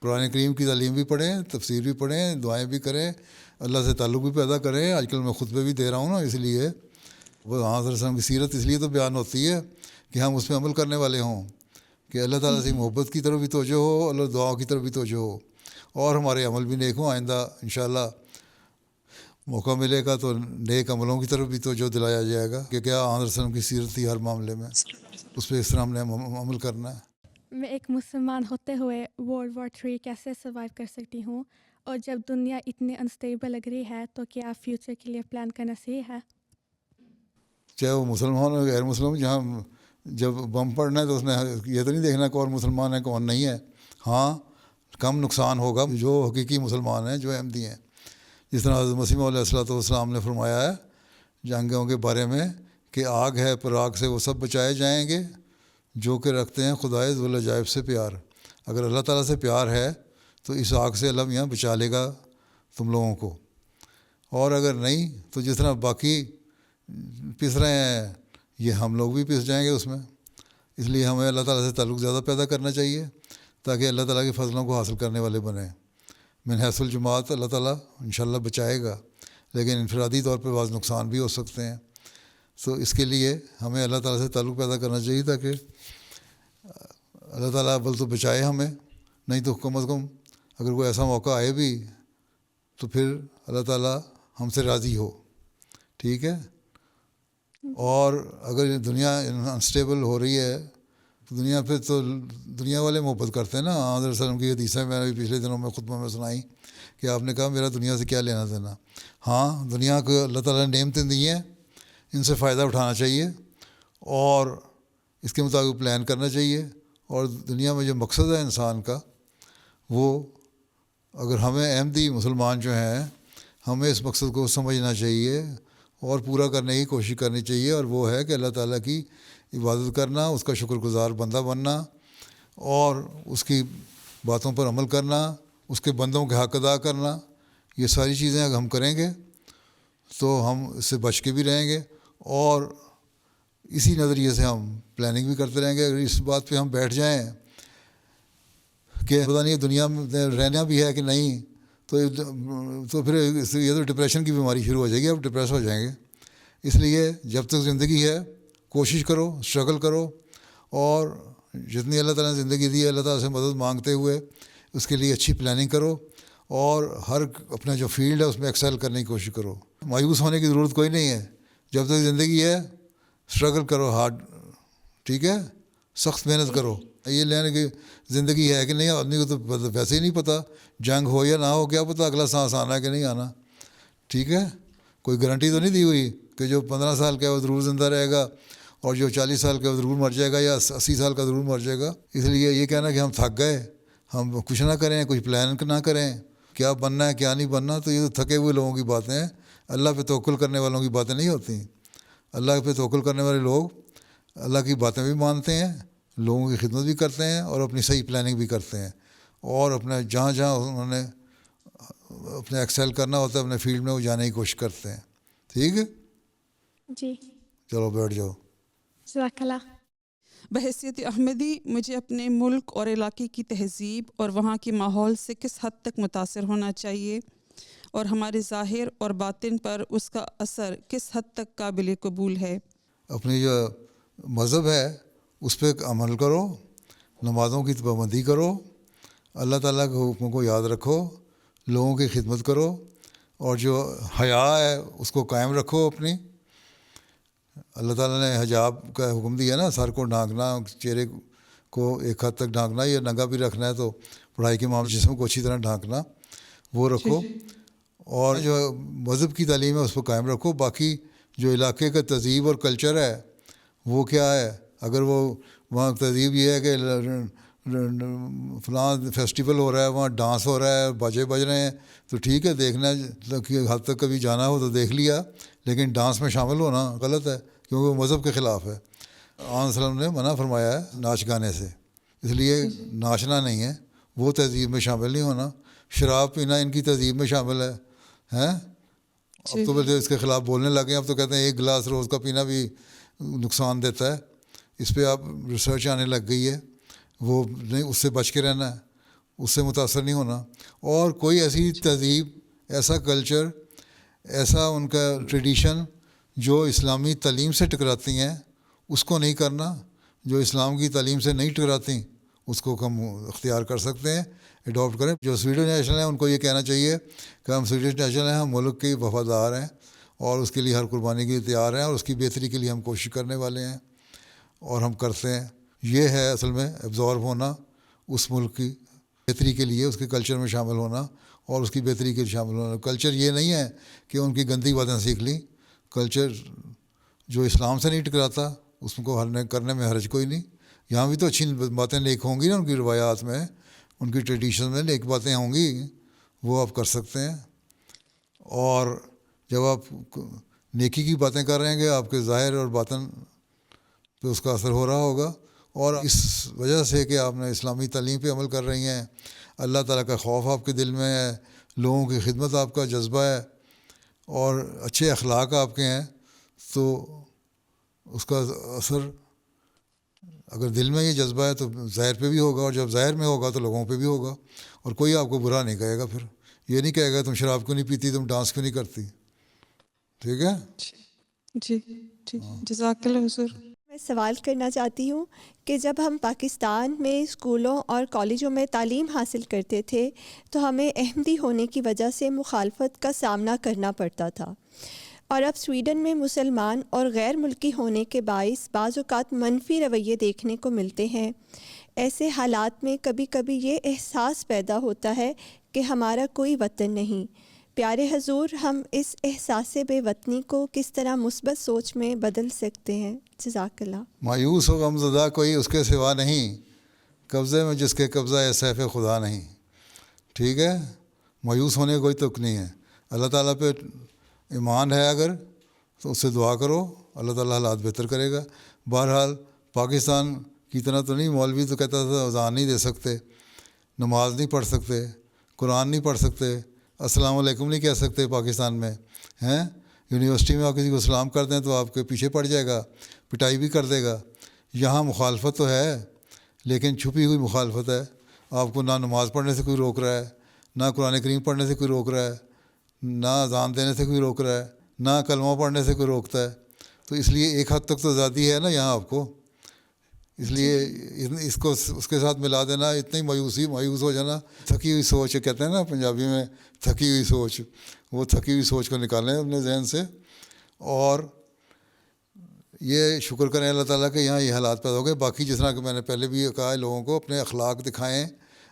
قرآن کریم کی تعلیم بھی پڑھیں، تفسیر بھی پڑھیں، دعائیں بھی کریں، اللہ سے تعلق بھی پیدا کریں. آج کل میں خطبے بھی دے رہا ہوں نا، اس لیے وہ صلی اللہ علیہ وسلم کی سیرت اس لیے تو بیان ہوتی ہے کہ ہم اس پہ عمل کرنے والے ہوں، کہ اللہ تعالیٰ سے محبت کی طرف بھی توجہ ہو، اللہ دعاؤں کی طرف بھی توجہ ہو اور ہمارے عمل بھی نیک ہوں. آئندہ انشاءاللہ موقع ملے گا تو نیک عملوں کی طرف بھی توجہ دلایا جائے گا کہ کیا آن وسلم کی سیرت تھی ہر معاملے میں، اس پہ اس طرح ہم نے عمل کرنا ہے. میں ایک مسلمان ہوتے ہوئے World War III کیسے سروائیو کر سکتی ہوں، اور جب دنیا اتنی انسٹیبل لگ رہی ہے تو کیا فیوچر کے لیے پلان کرنا صحیح ہے؟ چاہے وہ مسلمان ہو غیر مسلم، جہاں جب بم پڑنا ہے تو اس میں یہ تو نہیں دیکھنا کون مسلمان ہے کون نہیں ہے. ہاں کم نقصان ہوگا جو حقیقی مسلمان ہیں، جو احمدی ہیں. جس طرح حضرت مسیح علیہ السلام نے فرمایا ہے جنگوں کے بارے میں کہ آگ ہے پر آگ سے وہ سب بچائے جائیں گے جو کہ رکھتے ہیں خدائے ذوالعجائب سے پیار. اگر اللہ تعالیٰ سے پیار ہے تو اس آگ سے اللہ میاں بچا لے گا تم لوگوں کو, اور اگر نہیں تو جس طرح باقی پس رہے ہیں یہ ہم لوگ بھی پس جائیں گے اس میں. اس لیے ہمیں اللہ تعالیٰ سے تعلق زیادہ پیدا کرنا چاہیے تاکہ اللہ تعالیٰ کے فضلوں کو حاصل کرنے والے بنیں. من حیث الجماعت اللہ تعالیٰ انشاءاللہ بچائے گا, لیکن انفرادی طور پہ بعض نقصان بھی ہو سکتے ہیں. تو اس کے لیے ہمیں اللہ تعالیٰ سے تعلق پیدا کرنا چاہیے تاکہ اللہ تعالیٰ بل تو بچائے ہمیں, نہیں تو کم از کم اگر کوئی ایسا موقع آئے بھی تو پھر اللہ تعالیٰ ہم سے راضی ہو. ٹھیک ہے. اور اگر دنیا انسٹیبل ہو رہی ہے تو دنیا پہ تو دنیا والے محبت کرتے ہیں نا. حضرت صلی اللہ علیہ وسلم کی حدیثیں میں نے پچھلے دنوں میں خطبہ میں سنائی کہ آپ نے کہا میرا دنیا سے کیا لینا دینا. ہاں, دنیا کو اللہ تعالیٰ نے نعمتیں دی ہیں, ان سے فائدہ اٹھانا چاہیے اور اس کے مطابق پلان کرنا چاہیے. اور دنیا میں جو مقصد ہے انسان کا, وہ اگر ہمیں احمدی مسلمان جو ہیں ہمیں اس مقصد کو سمجھنا چاہیے اور پورا کرنے کی کوشش کرنی چاہیے, اور وہ ہے کہ اللہ تعالیٰ کی عبادت کرنا, اس کا شکر گزار بندہ بننا اور اس کی باتوں پر عمل کرنا, اس کے بندوں کے حق ادا کرنا. یہ ساری چیزیں اگر ہم کریں گے تو ہم اس سے بچ کے بھی رہیں گے, اور اسی نظریے سے ہم پلاننگ بھی کرتے رہیں گے. اگر اس بات پہ ہم بیٹھ جائیں کہ پتہ نہیں دنیا میں رہنا بھی ہے کہ نہیں, تو پھر یہ تو ڈپریشن کی بیماری شروع ہو جائے گی, اب ڈپریس ہو جائیں گے. اس لیے جب تک زندگی ہے کوشش کرو, اسٹرگل کرو, اور جتنی اللہ تعالیٰ نے زندگی دی ہے اللہ تعالیٰ سے مدد مانگتے ہوئے اس کے لیے اچھی پلاننگ کرو, اور ہر اپنا جو فیلڈ ہے اس میں ایکسل کرنے کی کوشش کرو. مایوس ہونے کی ضرورت کوئی نہیں ہے. جب تک زندگی ہے اسٹرگل کرو ہارڈ. ٹھیک ہے, سخت محنت کرو. یہ لینے کی زندگی ہے کہ نہیں, آدمی کو تو ویسے ہی نہیں پتہ جنگ ہو یا نہ ہو, کیا پتہ اگلا سانس آنا ہے کہ نہیں آنا. ٹھیک ہے, کوئی گارنٹی تو نہیں دی ہوئی کہ جو 15 سال کا ہے وہ ضرور زندہ رہے گا اور جو 40 سال کا وہ ضرور مر جائے گا یا 80 سال کا ضرور مر جائے گا. اس لیے یہ کہنا کہ ہم تھک گئے, ہم کچھ نہ کریں, کچھ پلان نہ کریں, کیا بننا ہے کیا نہیں بننا, تو یہ تو تھکے ہوئے لوگوں کی باتیں ہیں. اللہ پہ توکل کرنے والوں کی باتیں نہیں ہوتی. اللہ پہ توکل کرنے والے لوگ اللہ کی باتیں بھی مانتے ہیں, لوگوں کی خدمت بھی کرتے ہیں اور اپنی صحیح پلاننگ بھی کرتے ہیں, اور اپنے جہاں جہاں انہوں نے اپنے ایکسیل کرنا ہوتا ہے اپنے فیلڈ میں وہ جانے کی کوشش کرتے ہیں. ٹھیک ہے جی, چلو بیٹھ جاؤ. جزاک اللہ. بحیثیت احمدی مجھے اپنے ملک اور علاقے کی تہذیب اور وہاں کے ماحول سے کس حد تک متاثر ہونا چاہیے اور ہمارے ظاہر اور باطن پر اس کا اثر کس حد تک قابل قبول ہے. اپنی جو مذہب ہے اس پہ عمل کرو, نمازوں کی پابندی کرو, اللہ تعالیٰ کے حکموں کو یاد رکھو, لوگوں کی خدمت کرو, اور جو حیا ہے اس کو قائم رکھو اپنی. اللہ تعالیٰ نے حجاب کا حکم دیا نا, سر کو ڈھانکنا, چہرے کو ایک حد تک ڈھانکنا, یا ننگا بھی رکھنا ہے تو پڑھائی کے معاملے جسم کو اچھی طرح ڈھانکنا, وہ رکھو. اور جو مذہب کی تعلیم ہے اس کو قائم رکھو. باقی جو علاقے کا تہذیب اور کلچر ہے وہ کیا ہے, اگر وہ وہاں تہذیب یہ ہے کہ فلاں فیسٹیول ہو رہا ہے, وہاں ڈانس ہو رہا ہے, باجے بج رہے ہیں, تو ٹھیک ہے, دیکھنا کہ حد تک کبھی جانا ہو تو دیکھ لیا, لیکن ڈانس میں شامل ہونا غلط ہے کیونکہ وہ مذہب کے خلاف ہے. آن وسلم نے منع فرمایا ہے ناچ گانے سے, اس لیے ناچنا نہیں ہے, وہ تہذیب میں شامل نہیں ہونا. شراب پینا ان کی تہذیب میں شامل ہے ہیں. اب تو بلکہ اس کے خلاف بولنے لگے, اب تو کہتے ہیں 1 گلاس روز کا پینا بھی نقصان دیتا ہے. اس پہ آپ ریسرچ آنے لگ گئی ہے, وہ نہیں, اس سے بچ کے رہنا ہے, اس سے متاثر نہیں ہونا. اور کوئی ایسی تہذیب, ایسا کلچر, ایسا ان کا ٹریڈیشن جو اسلامی تعلیم سے ٹکراتی ہیں اس کو نہیں کرنا. جو اسلام کی تعلیم سے نہیں ٹکراتی اس کو ہم اختیار کر سکتے ہیں, اڈاپٹ کریں. جو سویڈن نیشنل ہیں ان کو یہ کہنا چاہیے کہ ہم سویڈن نیشنل ہیں, ہم ملک کے وفادار ہیں اور اس کے لیے ہر قربانی کے لیے تیار ہیں, اور اس کی بہتری کے لیے ہم کوشش کرنے والے ہیں اور ہم کرتے ہیں. یہ ہے اصل میں ایبزارب ہونا, اس ملک کی بہتری کے لیے اس کے کلچر میں شامل ہونا اور اس کی بہتری کے لیے شامل ہونا. کلچر یہ نہیں ہے کہ ان کی گندی باتیں سیکھ لیں. کلچر جو اسلام سے نہیں ٹکراتا اس کو کرنے میں حرج کوئی نہیں. یہاں بھی تو اچھی باتیں نیک ہوں گی نا, ان کی روایات میں, ان کی ٹریڈیشن میں نیک باتیں ہوں گی, وہ آپ کر سکتے ہیں. اور جب آپ نیکی کی باتیں کر رہے ہیں کہ آپ کے ظاہر اور باطن پہ اس کا اثر ہو رہا ہوگا, اور اس وجہ سے کہ آپ نے اسلامی تعلیم پہ عمل کر رہی ہیں، اللہ تعالیٰ کا خوف آپ کے دل میں ہے، لوگوں کی خدمت آپ کا جذبہ ہے اور اچھے اخلاق آپ کے ہیں، تو اس کا اثر اگر دل میں یہ جذبہ ہے تو ظاہر پہ بھی ہوگا، اور جب ظاہر میں ہوگا تو لوگوں پہ بھی ہوگا، اور کوئی آپ کو برا نہیں کہے گا، پھر یہ نہیں کہے گا تم شراب کیوں نہیں پیتی، تم ڈانس کیوں نہیں کرتی. ٹھیک ہے؟ جی جی جزاک اللہ حضور. میں سوال کرنا چاہتی ہوں کہ جب ہم پاکستان میں اسکولوں اور کالجوں میں تعلیم حاصل کرتے تھے تو ہمیں احمدی ہونے کی وجہ سے مخالفت کا سامنا کرنا پڑتا تھا، اور اب سویڈن میں مسلمان اور غیر ملکی ہونے کے باعث بعض اوقات منفی رویے دیکھنے کو ملتے ہیں. ایسے حالات میں کبھی کبھی یہ احساس پیدا ہوتا ہے کہ ہمارا کوئی وطن نہیں. پیارے حضور، ہم اس احساس بے وطنی کو کس طرح مثبت سوچ میں بدل سکتے ہیں؟ جزاک اللہ. مایوس و غمزدہ کوئی اس کے سوا نہیں، قبضے میں جس کے قبضہ ہے سیف خدا نہیں. ٹھیک ہے؟ مایوس ہونے کوئی تک نہیں ہے. اللہ تعالیٰ پہ ایمان ہے اگر تو اس سے دعا کرو، اللہ تعالیٰ حالات بہتر کرے گا. بہرحال پاکستان کی طرح تو نہیں، مولوی تو کہتا تھا اذان نہیں دے سکتے، نماز نہیں پڑھ سکتے، قرآن نہیں پڑھ سکتے، السلام علیکم نہیں کہہ سکتے پاکستان میں ہیں. یونیورسٹی میں آپ کسی کو سلام کر دیں تو آپ کے پیچھے پڑ جائے گا، پٹائی بھی کر دے گا. یہاں مخالفت تو ہے لیکن چھپی ہوئی مخالفت ہے. آپ کو نہ نماز پڑھنے سے کوئی روک رہا ہے، نہ قرآن کریم پڑھنے سے کوئی روک رہا ہے، نہ اذان دینے سے کوئی روک رہا ہے، نہ کلمہ پڑھنے سے کوئی روکتا ہے. تو اس لیے ایک حد تک تو آزادی ہے نا یہاں آپ کو. اس لیے اس کو اس کے ساتھ ملا دینا، اتنی مایوس ہو جانا. تھکی ہوئی سوچ کہتے ہیں نا پنجابی میں، تھکی ہوئی سوچ، وہ تھکی ہوئی سوچ کو نکالیں اپنے ذہن سے، اور یہ شکر کریں اللہ تعالیٰ کہ یہاں یہ حالات پیدا ہو گئے. باقی جس طرح کہ میں نے پہلے بھی کہا ہے، لوگوں کو اپنے اخلاق دکھائیں،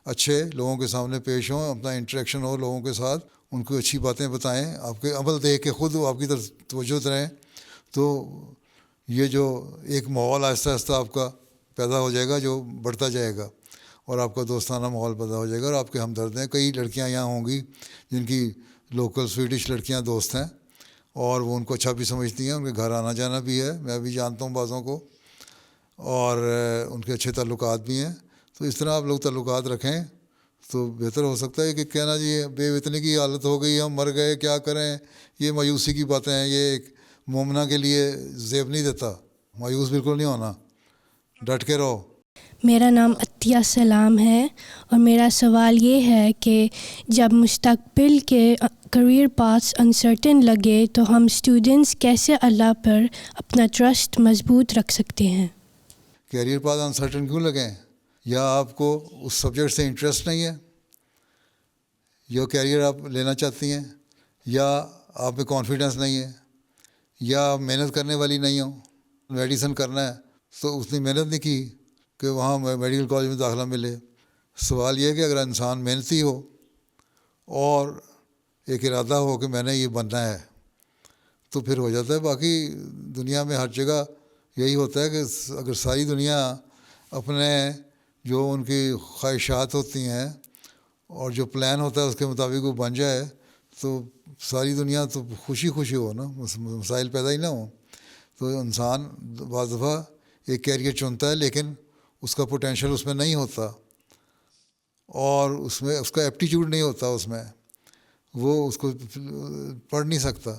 اچھے لوگوں کے سامنے پیش ہوں، اپنا انٹریکشن ہو لوگوں کے ساتھ، ان کو اچھی باتیں بتائیں، آپ کے عمل دیکھ کے خود آپ کی طرف توجہ رہیں. تو یہ جو ایک ماحول آہستہ آہستہ آپ کا پیدا ہو جائے گا جو بڑھتا جائے گا، اور آپ کا دوستانہ ماحول پیدا ہو جائے گا، اور آپ کے ہمدرد ہیں. کئی لڑکیاں یہاں ہوں گی جن کی لوکل سویڈش لڑکیاں دوست ہیں، اور وہ ان کو اچھا بھی سمجھتی ہیں، ان کے گھر آنا جانا بھی ہے، میں بھی جانتا ہوں بعضوں کو، اور ان کے اچھے تعلقات بھی ہیں. تو اس طرح آپ لوگ تعلقات رکھیں تو بہتر ہو سکتا ہے. کہ کہنا جی بے وطنی کی حالت ہو گئی، ہم مر گئے، کیا کریں، یہ مایوسی کی باتیں ہیں. یہ ایک مومنہ کے لیے زیب نہیں دیتا. مایوس بالکل نہیں ہونا، ڈٹ کے رہو. میرا نام عطیہ سلام ہے، اور میرا سوال یہ ہے کہ جب مستقبل کے کریئر پاس انسرٹن لگے تو ہم اسٹوڈنٹس کیسے اللہ پر اپنا ٹرسٹ مضبوط رکھ سکتے ہیں؟ کیریئر پاس انسرٹن کیوں لگیں؟ یا آپ کو اس سبجیکٹ سے انٹرسٹ نہیں ہے، یا کیریئر آپ لینا چاہتی ہیں، یا آپ میں کانفیڈنس نہیں ہے، یا آپ محنت کرنے والی نہیں ہو. میڈیسن کرنا ہے تو اس نے محنت نہیں کی کہ وہاں میڈیکل کالج میں داخلہ ملے. سوال یہ ہے کہ اگر انسان محنتی ہو اور ایک ارادہ ہو کہ میں نے یہ بننا ہے تو پھر ہو جاتا ہے. باقی دنیا میں ہر جگہ یہی ہوتا ہے کہ اگر ساری دنیا اپنے جو ان کی خواہشات ہوتی ہیں اور جو پلان ہوتا ہے اس کے مطابق وہ بن جائے تو ساری دنیا تو خوشی خوشی ہو نا، مسائل پیدا ہی نہ ہوں. تو انسان بعض دفعہ ایک کیریئر چنتا ہے لیکن اس کا پوٹینشیل اس میں نہیں ہوتا، اور اس میں اس کا ایپٹیچیوڈ نہیں ہوتا، اس میں وہ اس کو پڑھ نہیں سکتا.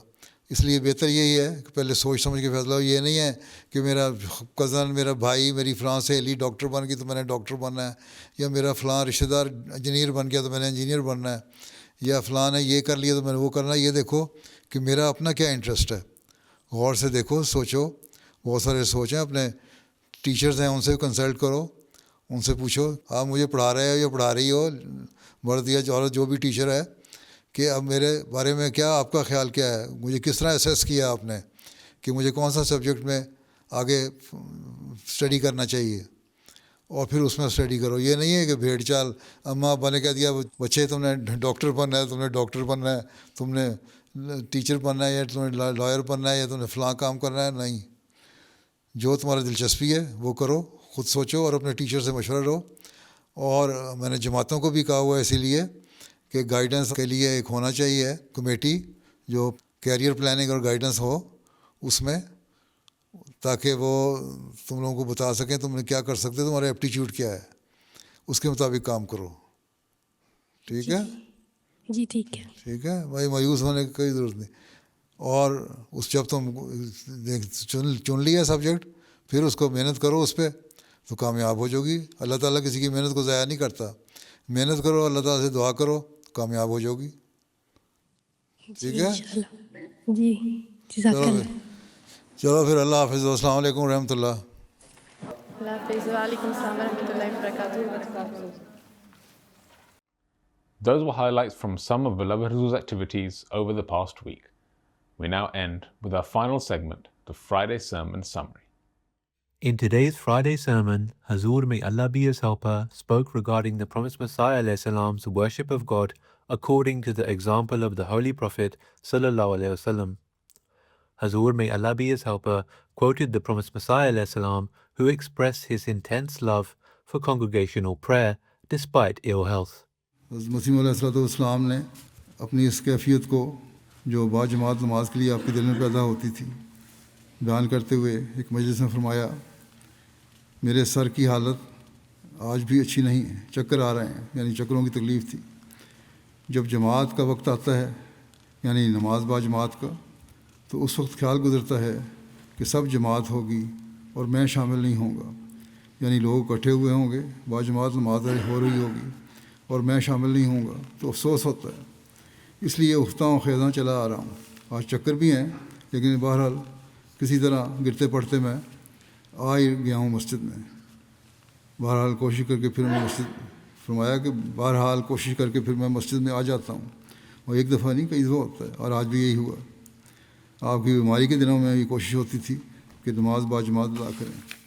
اس لیے بہتر یہی ہے کہ پہلے سوچ سمجھ کے فیصلہ ہو. یہ نہیں ہے کہ میرا کزن، میرا بھائی، میری فلاں سہیلی ڈاکٹر بن گئی تو میں نے ڈاکٹر بننا ہے، یا میرا فلاں رشتہ دار انجینئر بن گیا تو میں نے انجینئر بننا ہے، یا فلاں نے یہ کر لیا تو میں نے وہ کرنا ہے. یہ دیکھو کہ میرا اپنا کیا انٹرسٹ ہے، غور سے دیکھو، سوچو. بہت سارے سوچیں، اپنے ٹیچرز ہیں ان سے کنسلٹ کرو، ان سے پوچھو آپ مجھے پڑھا رہے ہو یا پڑھا رہی ہو، مرد یا عورت جو بھی ٹیچر ہے، کہ اب میرے بارے میں کیا آپ کا خیال کیا ہے، مجھے کس طرح اسیس کیا آپ نے کہ مجھے کون سا سبجیکٹ میں آگے اسٹڈی کرنا چاہیے، اور پھر اس میں اسٹڈی کرو. یہ نہیں ہے کہ بھیڑ چال اماں ابا نے کہہ دیا بچے تم نے ڈاکٹر بننا ہے، تم نے ڈاکٹر بننا ہے، تم نے ٹیچر بننا ہے، یا تم نے لائر بننا ہے، یا تم نے فلاں کام کرنا ہے. نہیں، جو تمہاری دلچسپی ہے وہ کرو، خود سوچو اور اپنے ٹیچر سے مشورہ لو. اور میں نے جماعتوں کو بھی کہا ہوا ہے اسی لیے کہ گائیڈنس کے لیے ایک ہونا چاہیے کمیٹی جو کیریئر پلاننگ اور گائیڈنس ہو اس میں. تاکہ وہ تم لوگوں کو بتا سکیں تم نے کیا کر سکتے، تمہارا ایپٹیچیوڈ کیا ہے، اس کے مطابق کام کرو. ٹھیک ہے جی ٹھیک ہے. ٹھیک ہے بھائی، مایوس ہونے کی کوئی ضرورت نہیں. اور جب تم چن لیا سبجیکٹ، پھر اس کو محنت کرو اس پہ تو کامیاب ہو جاؤ گی. اللہ تعالیٰ کسی کی محنت کو ضائع نہیں کرتا. محنت کرو، اللہ تعالیٰ سے دعا کرو، کامیاب ہو جاؤ گی. ٹھیک ہے جی جزاک اللہ. چلو پھر اللہ حافظ. السلام علیکم ورحمۃ اللہ. اللہ حافظ. وعلیکم السلام ورحمۃ اللہ وبرکاتہ. Those were highlights from some of Beloved Huzoor's activities over the past week. We now end with our final segment, the Friday Sermon Summary. In today's Friday sermon, Huzoor, may Allah be his helper, spoke regarding the promised Messiah ﷺ's worship of God according to the example of the Holy Prophet ﷺ. Huzoor, may Allah be his helper, quoted the promised Messiah ﷺ, who expressed his intense love for congregational prayer despite ill health. مسیح علیہ السلام نے اپنی اس کیفیت کو جو باجماعت نماز کے لیے آپ کے دل میں پیدا ہوتی تھی بیان کرتے ہوئے ایک مجلس میں فرمایا، میرے سر کی حالت آج بھی اچھی نہیں ہے، چکر آ رہے ہیں، یعنی چکروں کی تکلیف تھی. جب جماعت کا وقت آتا ہے یعنی نماز باجماعت کا، تو اس وقت خیال گزرتا ہے کہ سب جماعت ہوگی اور میں شامل نہیں ہوں گا، یعنی لوگ اکٹھے ہوئے ہوں گے، باجماعت نماز ہو رہی ہوگی اور میں شامل نہیں ہوں گا، تو افسوس ہوتا ہے. اس لیے اٹھتا ہوں خیزاں چلا آ رہا ہوں. آج چکر بھی ہیں لیکن بہرحال کسی طرح گرتے پڑتے میں آ ہی گیا ہوں مسجد میں. بہرحال کوشش کر کے پھر میں فرمایا کہ بہرحال کوشش کر کے پھر میں مسجد میں آ جاتا ہوں. اور ایک دفعہ نہیں، کئی دفعہ ہوتا ہے، اور آج بھی یہی ہوا. آپ کی بیماری کے دنوں میں یہ کوشش ہوتی تھی کہ نماز باجماعت ادا کریں.